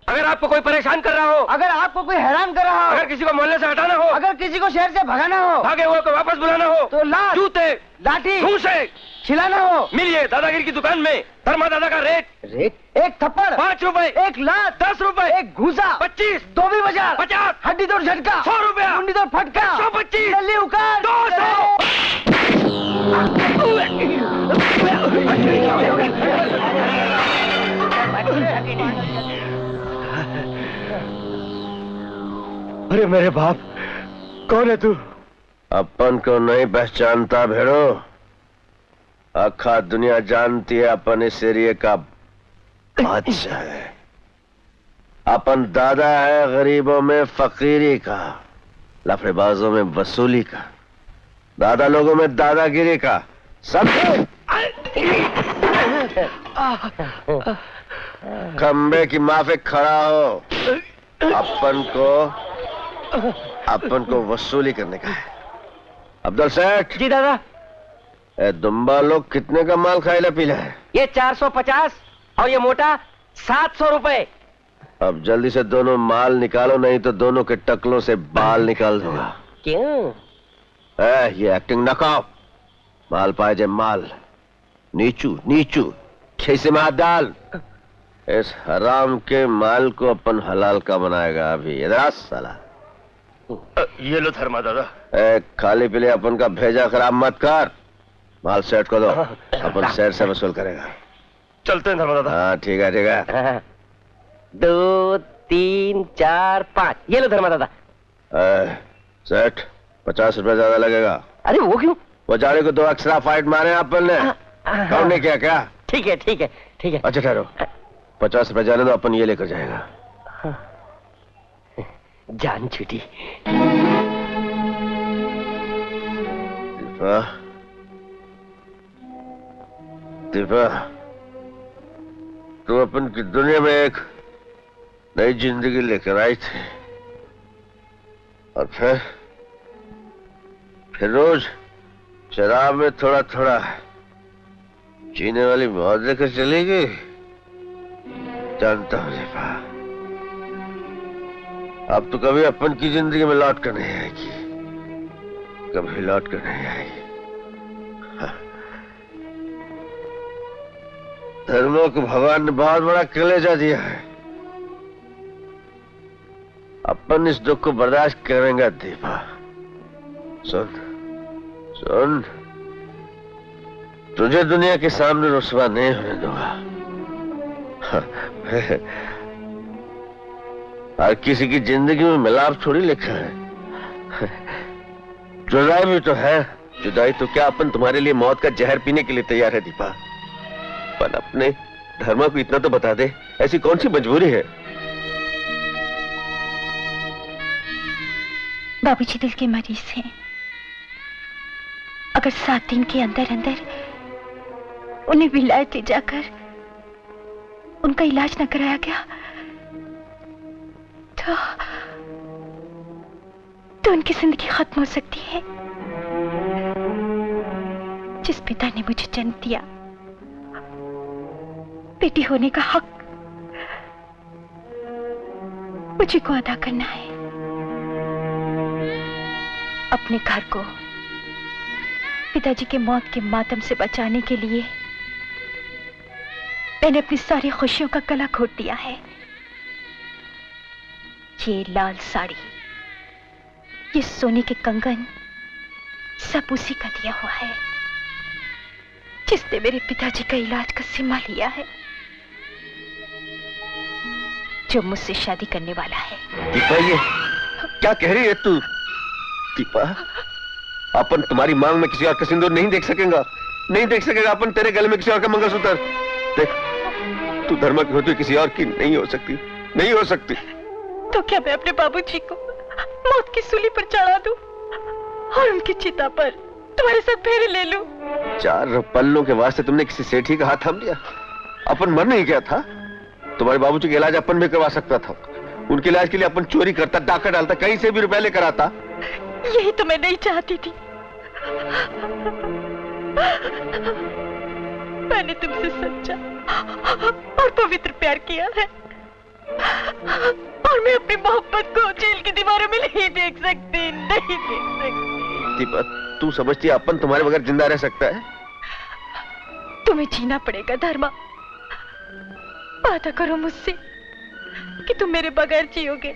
अगर आपको कोई परेशान कर रहा हो, अगर आपको कोई हैरान कर रहा हो, अगर किसी को मोहल्ले से हटाना हो, अगर किसी को शहर से भगाना हो, भागे हुए को वापस बुलाना हो, तो लात, जूते, लाठी, घूंसे खिलाना हो, मिलिए दादागिरी की दुकान में। धर्मा दादा का रेट 1 थप्पड़ 5 रुपए, 1 लात 10 रुपए, 1 घूसा 25, धोबी बाजार 50, हड्डी तोड़ झटका 100 रुपया, मुंडी तोड़ फटका 125, जल्दी उकार 200। अरे मेरे बाप, कौन है तू? अपन को नहीं पहचानता भेड़ो? आखा दुनिया जानती है अपन इस एरिया का बादशाह है। अपन दादा है गरीबों में फकीरी का, लफड़ेबाजों में वसूली का, दादा लोगों में दादागिरी का। समझे? खंबे की माफिक खड़ा हो। अपन को वसूली करने का है। अब्दुल सेठ। जी दादा। दुम्बा लोग कितने का माल खाइला पीला है? ये 450 और ये मोटा 700 रुपए। अब जल्दी से दोनों माल निकालो, नहीं तो दोनों के टकलों से बाल निकाल दूंगा। क्यों? ये एक्टिंग न खाओ। माल पाए जे माल। नीचू नीचू खीसे में हाथ डाल। इस हराम के माल को अपन हलाल का बनाएगा अभी। इधर साला। ये लो धर्मा दादा। खाली पीले अपन का भेजा खराब मत कर। माल सेट को दो, अपन सेट से वसूल करेगा। चलते हैं धर्मा दादा। हाँ ठीक है ठीक है। 2 3 4 5 ये लो धर्मा दादा। सेठ 50 रुपए ज्यादा लगेगा। अरे वो क्यों? वो जाने को 2 एक्स्ट्रा फाइट मारे अपन ने। कौन ने किया क्या? ठीक है ठीक है ठीक है। अच्छा ठहरो, 50 रुपए जाने दो, अपन ये लेकर जाएगा। जान छुटी। दीपा, दीपा, तुम अपन की दुनिया में एक नई जिंदगी लेकर आई थी, और फिर रोज शराब में थोड़ा थोड़ा जीने वाली मौत लेकर चली गई। जानता हूं दीपा, अब तो कभी अपन की जिंदगी में लौट कर नहीं आएगी, कभी लौट कर नहीं आएगी। धर्मों को भगवान ने बहुत बड़ा कलेजा दिया है। अपन इस दुख को बर्दाश्त करेंगे दीपा। सुन सुन, तुझे दुनिया के सामने रुसवा नहीं होने दूंगा। हर किसी की जिंदगी में मिलाप थोड़ी लिखा है। जुदाई भी तो है। जुदाई तो क्या, अपन तुम्हारे लिए मौत का जहर पीने के लिए तैयार है दीपा। पर अपने धर्मा को इतना तो बता दे, ऐसी कौन सी मजबूरी है? बाबूजी दिल के मरीज हैं। अगर 7 दिन के अंदर अंदर उन्हें विलायत ले जाकर उनका इलाज न कराया गया तो उनकी जिंदगी खत्म हो सकती है। जिस पिता ने मुझे जन्म दिया, बेटी होने का हक मुझे को अदा करना है। अपने घर को पिताजी के मौत के मातम से बचाने के लिए मैंने अपनी सारी खुशियों का गला घोट दिया है। ये लाल साड़ी, ये सोने के कंगन, सब उसी का दिया हुआ है जिसने मेरे पिताजी का इलाज का जिम्मा लिया है, जो मुझसे शादी करने वाला है। दीपा, ये क्या कह रही है तू? दीपा, अपन तुम्हारी मांग में किसी और का सिंदूर नहीं देख सकेगा, नहीं देख सकेगा अपन तेरे गले में किसी और का मंगलसूत्र। देख, तू धर्मा की होती किसी और की नहीं हो सकती, नहीं हो सकती। तो क्या मैं अपने बाबूजी को मौत की सूली पर चढ़ा दूं और उनकी चिता पर तुम्हारे साथ फेरे ले लूं? 4 पल्लों के वास्ते तुमने किसी सेठी का हाथ थाम लिया? अपन मर नहीं गया था? तुम्हारे बाबूजी का इलाज अपन भी करवा सकता था। उनके इलाज के लिए अपन चोरी करता, डाका डालता, कहीं से भी रुपए लेकर आता। यही तो मैं नहीं चाहती थी। मैंने तुमसे सच्चा और पवित्र प्यार किया है। और मैं अपनी मोहब्बत को जेल की दीवारों में नहीं देख सकती, नहीं देख सकती। दीपा, तू समझती है अपन तुम्हारे बगैर जिंदा रह सकता है? तुम्हें जीना पड़ेगा धर्मा। वादा करो मुझसे कि तुम मेरे बगैर जियोगे।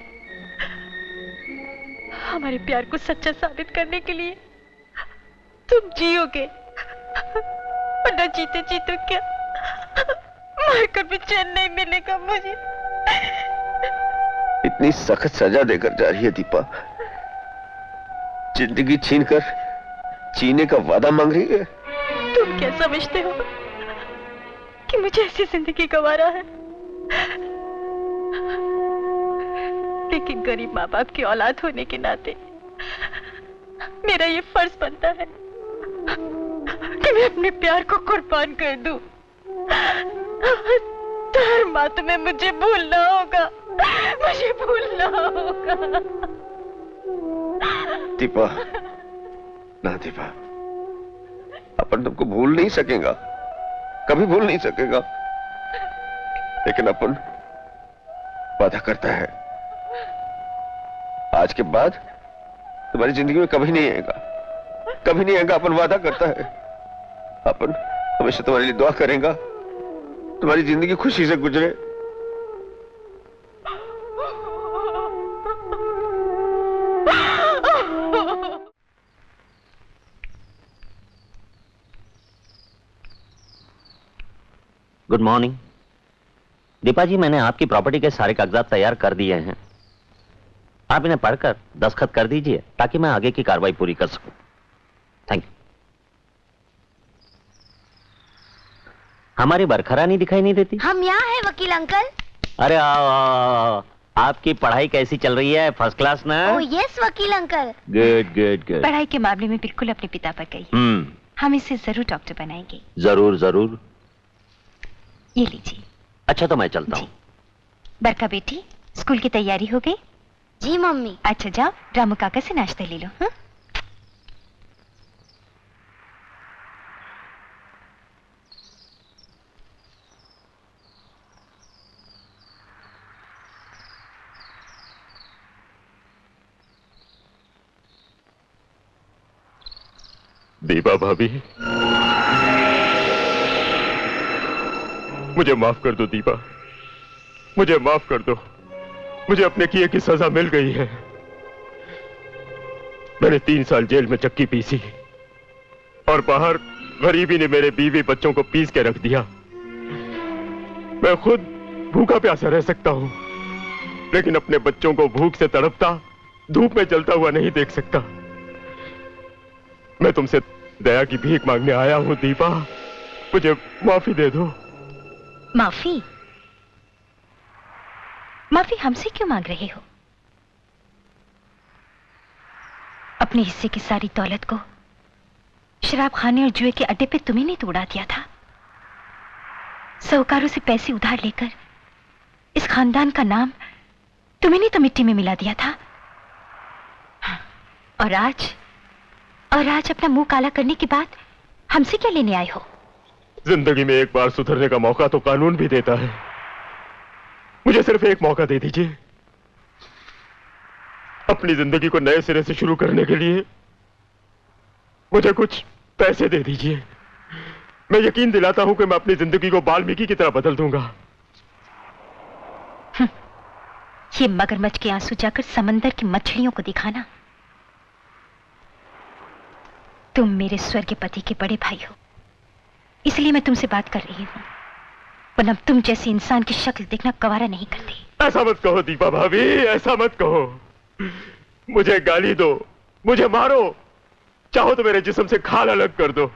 हमारे प्यार को सच्चा साबित करने के लिए तुम जियोगे, वरना जीते जीते क्या मरकर भी चैन नहीं मिलेगा मुझे। इतनी सख्त सजा देकर जा रही है दीपा, जिंदगी छीनकर जीने का वादा मांग रही है। तुम क्या समझते हो कि मुझे ऐसी जिंदगी गंवारा है? लेकिन गरीब माँ बाप की औलाद होने के नाते मेरा ये फर्ज बनता है कि मैं अपने प्यार को कुर्बान कर दूं। धर्मा, तुम्हें मुझे भूलना होगा, मुझे भूलना होगा। दीपा, ना दीपा, अपन तुमको भूल नहीं सकेगा, कभी भूल नहीं सकेगा। लेकिन अपन वादा करता है, आज के बाद तुम्हारी जिंदगी में कभी नहीं आएगा, कभी नहीं आएगा। अपन वादा करता है, अपन हमेशा तुम्हारे लिए दुआ करेगा, तुम्हारी जिंदगी खुशी से गुजरे। Good morning. दीपा जी, मैंने आपकी प्रॉपर्टी के सारे कागजात तैयार कर दिए हैं। आप इन्हें पढ़कर दस्तखत कर दीजिए ताकि मैं आगे की कार्रवाई पूरी कर सकूं। Thank you. हमारी बरखरानी दिखाई नहीं देती? हम यहाँ हैं वकील अंकल। अरे आओ, आओ, आओ। आपकी पढ़ाई कैसी चल रही है? फर्स्ट क्लास ना? ओह यस वकील अंकल। Good good good. पढ़ाई के मामले में बिल्कुल अपने पिता पर गई। हम इसे जरूर डॉक्टर बनाएंगे। जरूर जरूर। ये लीजिए। अच्छा, तो मैं चलता हूँ। बरका बेटी, स्कूल की तैयारी हो गई? जी मम्मी। अच्छा जाओ, रामू काका से नाश्ता ले लो। हाँ? दीपा भाभी, मुझे माफ कर दो दीपा, मुझे माफ कर दो। मुझे अपने किए की सजा मिल गई है। मैंने 3 साल जेल में चक्की पीसी और बाहर गरीबी ने मेरे बीवी बच्चों को पीस के रख दिया। मैं खुद भूखा प्यासा रह सकता हूं, लेकिन अपने बच्चों को भूख से तड़पता, धूप में जलता हुआ नहीं देख सकता। मैं तुमसे दया की भीख मांगने आया हूं दीपा, मुझे माफी दे दो। माफी? माफी हमसे क्यों मांग रहे हो? अपने हिस्से की सारी दौलत को शराब खाने और जुए के अड्डे पे तुम्हें नहीं तो उड़ा दिया था? साहूकारों से पैसे उधार लेकर इस खानदान का नाम तुम्हें नहीं तो मिट्टी में मिला दिया था? और आज अपना मुंह काला करने के बाद हमसे क्या लेने आए हो? जिंदगी में एक बार सुधरने का मौका तो कानून भी देता है। मुझे सिर्फ एक मौका दे दीजिए। अपनी जिंदगी को नए सिरे से शुरू करने के लिए मुझे कुछ पैसे दे दीजिए। मैं यकीन दिलाता हूं कि मैं अपनी जिंदगी को वाल्मीकि की तरह बदल दूंगा। ये मगरमच्छ के आंसू जाकर समंदर की मछलियों को दिखाना। तुम मेरे स्वर्गीय पति के बड़े भाई हो, इसलिए मैं तुमसे बात कर रही हूं, वरना तुम जैसे इंसान की शक्ल देखना गवारा नहीं करती। ऐसा मत कहो दीपा भाभी, ऐसा मत कहो। मुझे गाली दो, मुझे मारो, चाहो तो मेरे जिस्म से खाल अलग कर दो,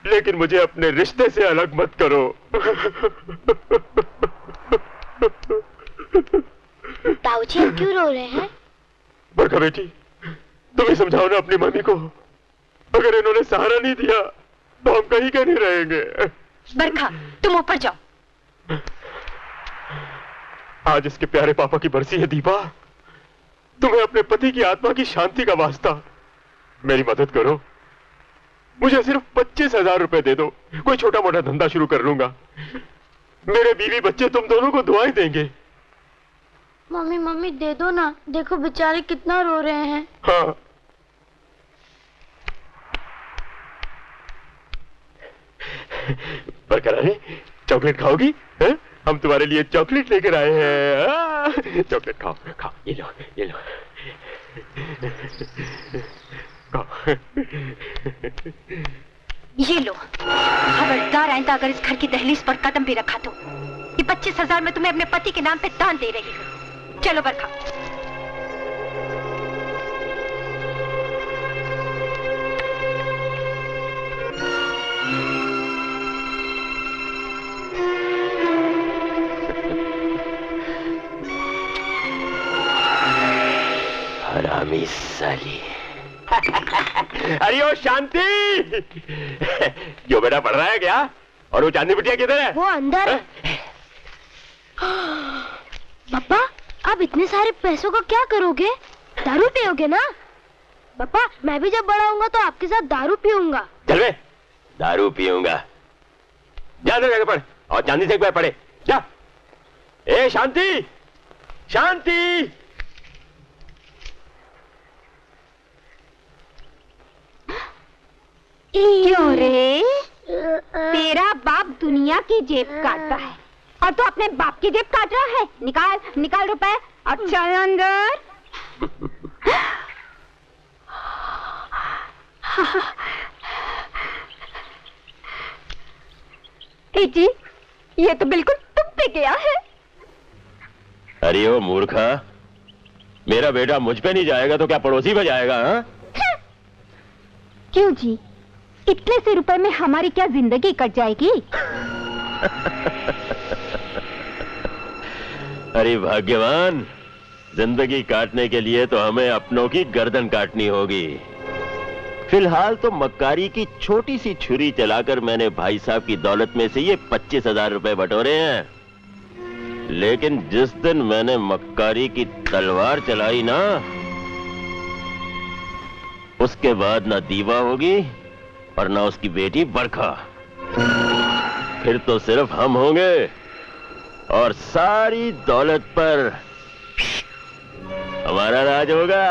लेकिन मुझे अपने रिश्ते से अलग मत करो। ताऊजी अब क्यों रो रहे हैं? बरखा बेटी, तुम ही समझाओ ना अपनी मम्मी को। अगर इन्होंने सहारा नहीं दिया तो हम कहीं का नहीं रहेंगे। बरखा, तुम ऊपर जाओ। आज इसके प्यारे पापा की बरसी है दीपा। तुम्हें अपने पति की आत्मा की शांति का वास्ता मेरी मदद करो। मुझे सिर्फ 25,000 रुपए दे दो, कोई छोटा मोटा धंधा शुरू कर लूंगा। मेरे बीवी बच्चे तुम दोनों को दुआएं देंगे। मम्मी मम्मी दे दो ना, देखो बेचारे कितना रो रहे हैं। हाँ। बरकरार चॉकलेट खाओगी? हैं? हम तुम्हारे लिए चॉकलेट लेकर आए हैं। चॉकलेट खाओ खाओ, ये लो ये लो खाओ। ये लो। खबरदार आइंदा अगर इस घर की दहलीज पर कदम भी रखा तो ये 25,000 मैं तुम्हें अपने पति के नाम पे दान दे रही हूँ। चलो बरखा। हरामी साली। अरे ओ शांति, जो बेटा पढ़ रहा है क्या? और वो चांदी बिटिया किधर है? वो अंदर है। पापा, आप इतने सारे पैसों का क्या करोगे? दारू पियोगे ना? पापा, मैं भी जब बड़ा होऊंगा तो आपके साथ दारू पीऊंगा। चल बे, दारू पीऊंगा। जा अंदर जाकर पढ़ और चांदी से एक बार पढ़े। जा। ए शांति, शांति। क्यों रे? तेरा बाप दुनिया की जेब काटता है और तू अपने बाप की जेब काट रहा है। निकाल निकाल रुपए और चल अंदर। जी, ये तो बिल्कुल तुम पे गया है। अरे ओ मूर्खा, मेरा बेटा मुझ पे नहीं जाएगा तो क्या पड़ोसी पे जाएगा? हाँ? क्यों जी, इतने से रुपए में हमारी क्या जिंदगी कट जाएगी? अरे भाग्यवान, जिंदगी काटने के लिए तो हमें अपनों की गर्दन काटनी होगी। फिलहाल तो मक्कारी की छोटी सी छुरी चलाकर मैंने भाई साहब की दौलत में से ये 25,000 रुपए बटोरे हैं, लेकिन जिस दिन मैंने मक्कारी की तलवार चलाई ना, उसके बाद ना दीवा होगी और ना उसकी बेटी बरखा। फिर तो सिर्फ हम होंगे और सारी दौलत पर हमारा राज होगा।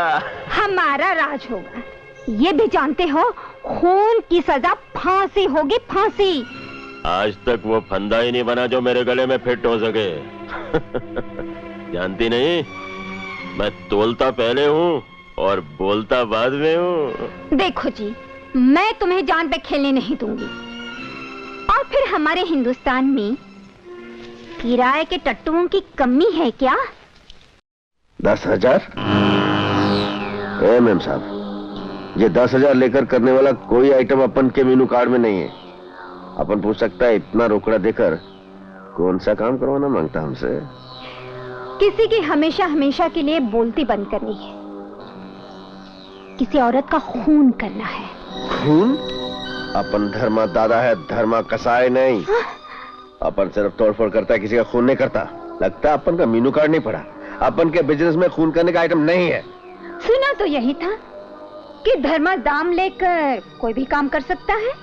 हमारा राज होगा, ये भी जानते हो? खून की सजा फांसी होगी, फांसी। आज तक वो फंदा ही नहीं बना जो मेरे गले में फिट हो सके। जानती नहीं, मैं तोलता पहले हूँ और बोलता बाद में हूँ। देखो जी, मैं तुम्हें जान पे खेलने नहीं दूंगी। और फिर हमारे हिंदुस्तान में किराए के टट्टुओं की कमी है क्या? 10,000? मेम साहब, ये 10,000 लेकर करने वाला कोई आइटम अपन के मेनू कार्ड में नहीं है। अपन पूछ सकता है इतना रोकड़ा देकर कौन सा काम करवाना मांगता हमसे? किसी की हमेशा हमेशा के लिए बोलती बंद करनी है, किसी औरत का खून करना है। खून? अपन धर्मा दादा है, धर्मा कसाई नहीं। अपन सिर्फ तोड़फोड़ करता है, किसी का खून नहीं करता। लगता है अपन का मेनू कार्ड नहीं पढ़ा। अपन के बिजनेस में खून करने का आइटम नहीं है। सुना तो यही था कि धर्मा दाम लेकर कोई भी काम कर सकता है।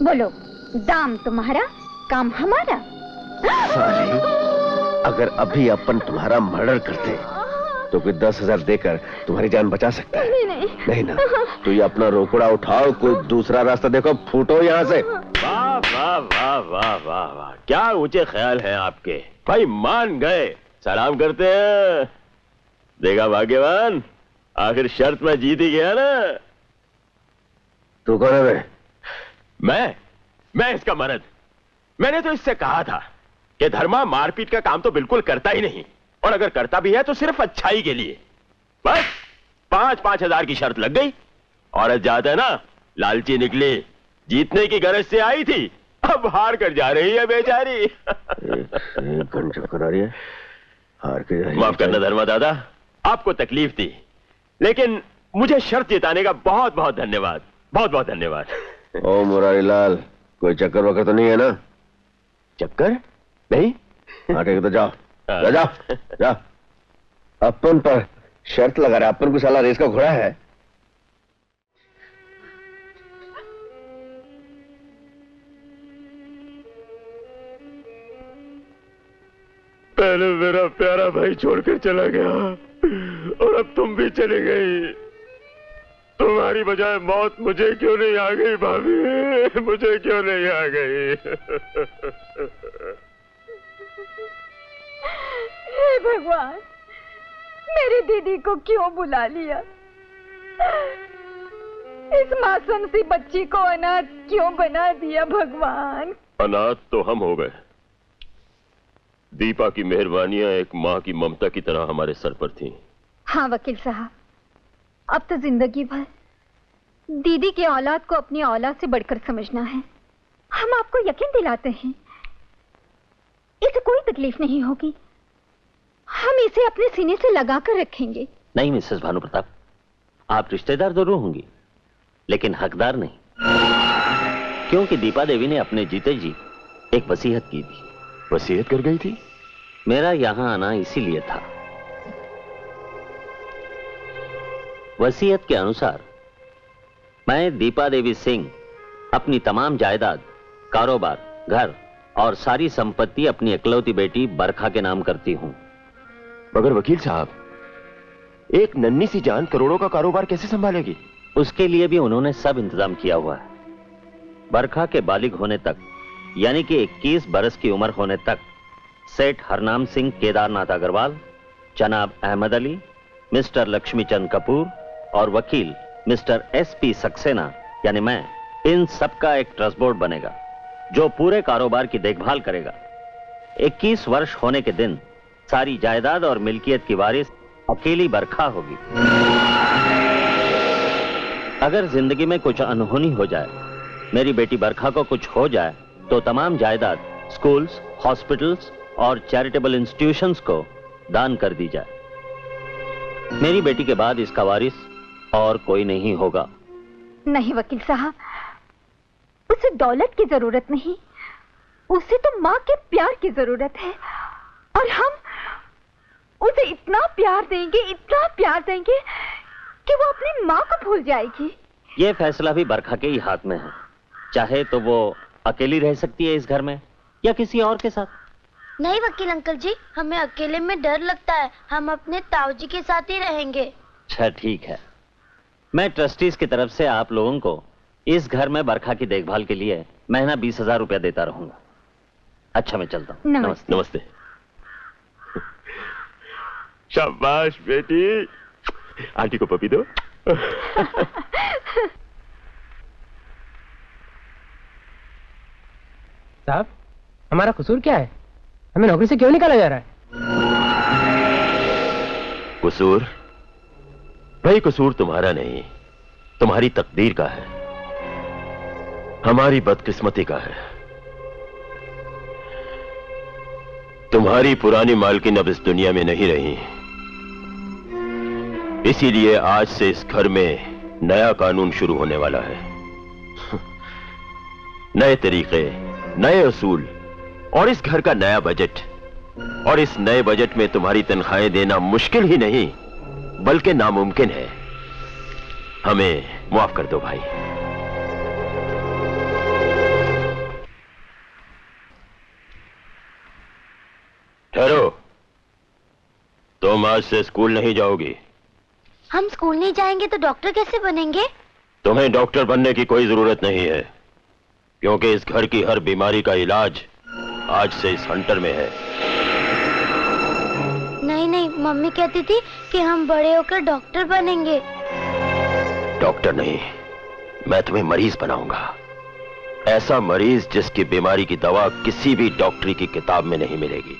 बोलो, दाम तुम्हारा, काम हमारा। साली, अगर अभी अपन तुम्हारा मर्डर करते तो कोई 10,000 देकर तुम्हारी जान बचा सकता है। नहीं ना, तो ये अपना रोकड़ा उठाओ, कोई दूसरा रास्ता देखो, फूटो यहाँ से। वाह वाह वाह वाह वाह वाह, क्या ऊंचे ख्याल हैं आपके। भाई मान गए, सलाम करते हैं। देखा भाग्यवान, आखिर शर्त में जीत ही गया ना। तू कौन है बे? मैं इसका मर्द। मैंने तो इससे कहा था कि धर्मा मारपीट का काम तो बिल्कुल करता ही नहीं, और अगर करता भी है तो सिर्फ अच्छाई के लिए। बस 5-5 हजार की शर्त लग गई। औरत जाता है ना, लालची निकली, जीतने की गरज से आई थी, अब हार कर जा रही है बेचारी। एक घंटा करा रही है, हार के जा रही है। माफ करना धर्मा दादा, आपको तकलीफ थी, लेकिन मुझे शर्त जिताने का बहुत बहुत धन्यवाद, बहुत बहुत धन्यवाद। ओ मुरारी लाल, कोई चक्कर वक्कर तो नहीं है ना? चक्कर नहीं? हाँ ठीक है, तो जाओ जा, जाओ जा। अपन पर शर्त लगा रहा, अपन को साला रेस का घोड़ा है। पहले मेरा प्यारा भाई छोड़कर चला गया और अब तुम भी चली गई। तुम्हारी बजाय मौत मुझे क्यों नहीं आ गई भाभी? मुझे क्यों नहीं आ गई? हे भगवान, मेरी दीदी को क्यों बुला लिया? इस मासूम सी बच्ची को अनाथ क्यों बना दिया भगवान? अनाथ तो हम हो गए। दीपा की मेहरबानियां एक माँ की ममता की तरह हमारे सर पर थीं। हाँ वकील साहब, अब तो जिंदगी भर दीदी की औलाद को अपनी औलाद से बढ़कर समझना है। हम आपको यकीन दिलाते हैं, इसे कोई तकलीफ नहीं होगी। हम इसे अपने सीने से लगा कर रखेंगे। नहीं मिसेस भानु प्रताप, आप रिश्तेदार जरूर होंगी लेकिन हकदार नहीं, क्योंकि दीपा देवी ने अपने जीते जी एक वसीयत की थी। वसीयत कर गई थी? मेरा यहां आना इसीलिए था। वसीयत के अनुसार मैं दीपा देवी सिंह अपनी तमाम जायदाद, कारोबार, घर और सारी संपत्ति अपनी इकलौती बेटी बरखा के नाम करती हूं। मगर वकील साहब, एक नन्ही सी जान करोड़ों का कारोबार कैसे संभालेगी? उसके लिए भी उन्होंने सब इंतजाम किया हुआ है। बरखा के बालिग होने तक, यानी कि 21 बरस की उम्र होने तक, सेठ हरनाम सिंह केदारनाथ अग्रवाल, जनाब अहमद अली, मिस्टर लक्ष्मीचंद कपूर और वकील मिस्टर SP सक्सेना यानी मैं, इन सबका एक ट्रस्ट बोर्ड बनेगा जो पूरे कारोबार की देखभाल करेगा। 21 वर्ष होने के दिन सारी जायदाद और मिल्कियत की वारिस अकेली बरखा होगी। अगर जिंदगी में कुछ अनहोनी हो जाए, मेरी बेटी बरखा को कुछ हो जाए, तो तमाम जायदाद स्कूल्स, हॉस्पिटल्स और चैरिटेबल इंस्टीट्यूशंस को दान कर दी जाए। मेरी बेटी के बाद इसका वारिस और कोई नहीं होगा। नहीं वकील साहब, उसे दौलत की जरूरत नहीं, उसे तो माँ के प्यार की जरूरत है। और हम उसे इतना प्यार देंगे कि वो अपनी माँ को भूल जाएगी। ये फैसला भी बरखा के ही हाथ में है। चाहे तो वो अकेली रह सकती है इस घर में या किसी और के साथ। नहीं वकील अंकल जी, हमें अकेले में डर लगता है। हम अपने ताऊजी के साथ ही रहेंगे। अच्छा ठीक है, मैं ट्रस्टीज की तरफ से आप लोगों को इस घर में बरखा की देखभाल के लिए महीना 20,000 रुपया देता रहूंगा। अच्छा मैं चलता हूँ। नमस्ते। नमस्ते। शाबाश बेटी, आंटी को पपी दो। साहब, हमारा कसूर क्या है? हमें नौकरी से क्यों निकाला जा रहा है? कसूर? भाई कसूर तुम्हारा नहीं, तुम्हारी तकदीर का है, हमारी बदकिस्मती का है। तुम्हारी पुरानी मालकिन अब इस दुनिया में नहीं रही, इसीलिए आज से इस घर में नया कानून शुरू होने वाला है। नए तरीके, नए असूल और इस घर का नया बजट। और इस नए बजट में तुम्हारी तनख्वाहें देना मुश्किल ही नहीं बल्कि नामुमकिन है। हमें माफ कर दो भाई। ठहरो, तुम आज से स्कूल नहीं जाओगी। हम स्कूल नहीं जाएंगे तो डॉक्टर कैसे बनेंगे? तुम्हें डॉक्टर बनने की कोई जरूरत नहीं है, क्योंकि इस घर की हर बीमारी का इलाज आज से इस हंटर में है। नहीं, मम्मी कहती थी कि हम बड़े होकर डॉक्टर बनेंगे। डॉक्टर नहीं, मैं तुम्हें मरीज बनाऊंगा। ऐसा मरीज जिसकी बीमारी की दवा किसी भी डॉक्टरी की किताब में नहीं मिलेगी।